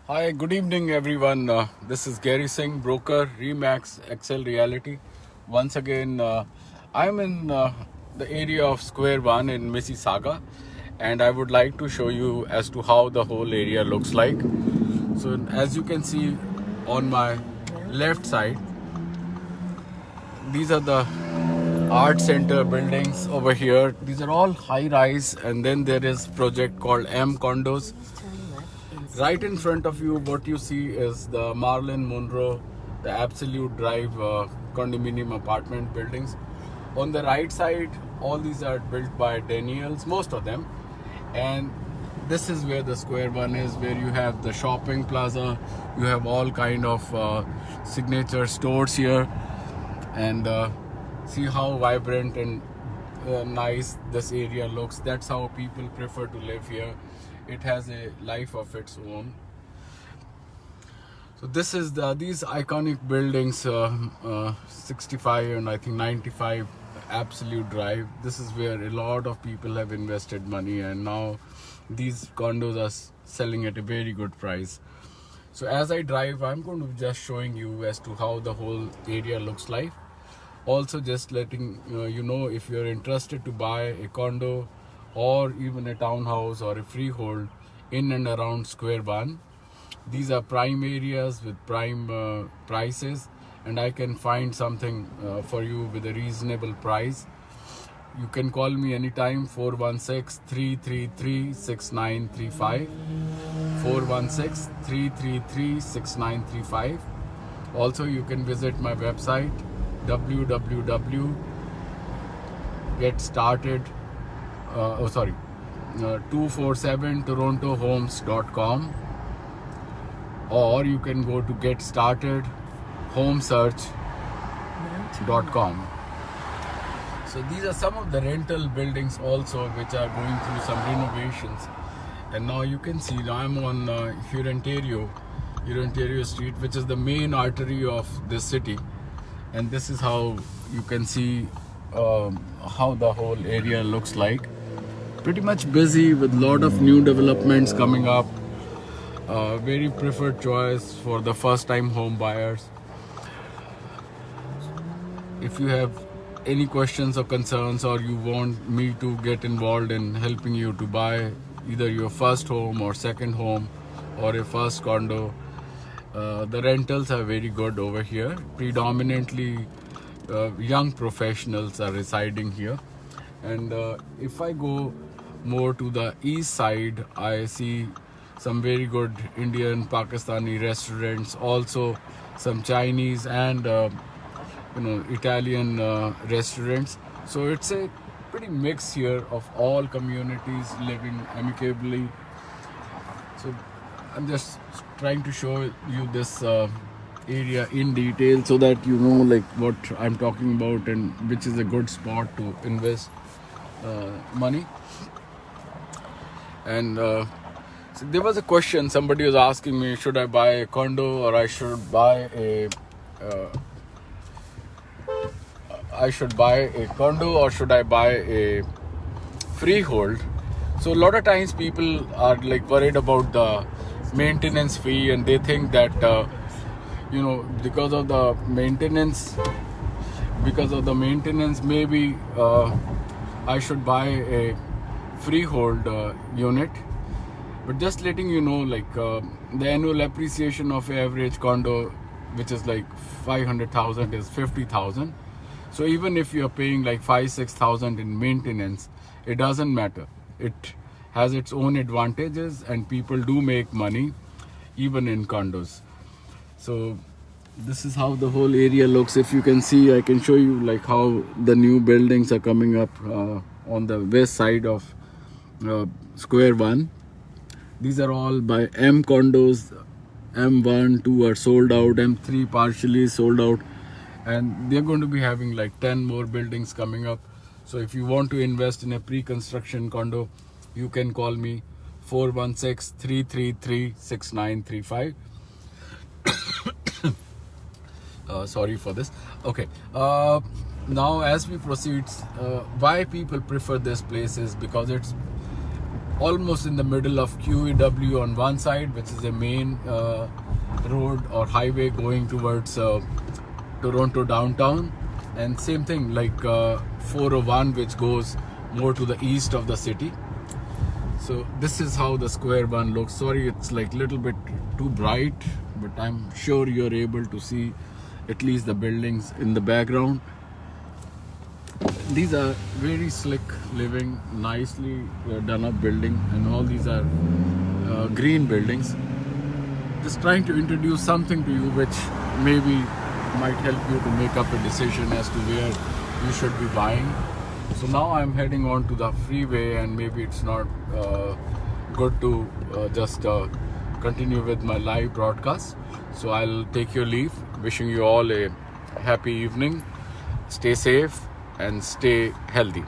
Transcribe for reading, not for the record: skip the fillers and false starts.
Hi, good evening, everyone. This is Gary Singh, broker, Remax Excel Reality. Once again, I'm in the area of Square One in Mississauga, and I would like to show you as to how the whole area looks like. So, as you can see on my left side, these are the art center buildings over here. These are all high rise, and then there is project called M Condos. Right in front of you, what you see is the Marilyn Monroe, the Absolute Drive condominium apartment buildings. On the right side, all these are built by Daniels, most of them. And this is where the Square One is, where you have the shopping plaza, you have all kind of signature stores here. And see how vibrant and nice this area looks. That's how people prefer to live here. It has a life of its own. So this is these iconic buildings, 65 and I think 95 Absolute Drive. This is where a lot of people have invested money, and now these condos are selling at a very good price. So as I drive, I'm going to be just showing you as to how the whole area looks like. Also just letting you know, if you're interested to buy a condo or even a townhouse or a freehold in and around Square One, these are prime areas with prime prices, and I can find something for you with a reasonable price. You can call me anytime, 416-333-6935, 416-333-6935. Also, you can visit my website, www.247torontohomes.com, or you can go to getstartedhomesearch.com. So these are some of the rental buildings also which are going through some renovations. And now you can see I'm on Hurontario Street, which is the main artery of this city. And this is how you can see how the whole area looks like. Pretty much busy with a lot of new developments coming up. Very preferred choice for the first time home buyers. If you have any questions or concerns, or you want me to get involved in helping you to buy either your first home or second home or a first condo, the rentals are very good over here. Predominantly young professionals are residing here. And if I go more to the east side, I see some very good Indian, Pakistani restaurants, also some Chinese and Italian restaurants. So it's a pretty mix here of all communities living amicably. So I'm just trying to show you this area in detail so that you know like what I'm talking about and which is a good spot to invest money. And so there was a question, somebody was asking me, should I buy a condo or I should buy a condo or should I buy a freehold? So a lot of times people are like worried about the maintenance fee, and they think that because of the maintenance maybe I should buy a freehold unit. But just letting you know, like the annual appreciation of average condo, which is like 500,000, is 50,000. So even if you're paying like 5,000-6,000 in maintenance, it doesn't matter. It has its own advantages, and people do make money even in condos. So this is how the whole area looks. If you can see, I can show you like how the new buildings are coming up on the west side of Square One. These are all by M Condos. M1, 2 are sold out, M3 partially sold out, and they're going to be having like 10 more buildings coming up. So if you want to invest in a pre-construction condo, you can call me, 416-333-6935. Sorry for this. Okay, now as we proceed, why people prefer this place is because it's almost in the middle of QEW on one side, which is a main road or highway going towards Toronto downtown, and same thing like 401, which goes more to the east of the city. So this is how the square one looks. Sorry, it's like little bit too bright, but I'm sure you're able to see at least the buildings in the background. These are very slick living, nicely done up building, and all these are green buildings. Just trying to introduce something to you which maybe might help you to make up a decision as to where you should be buying. So now I'm heading on to the freeway, and maybe it's not good to just continue with my live broadcast. So I'll take your leave, wishing you all a happy evening. Stay safe and stay healthy.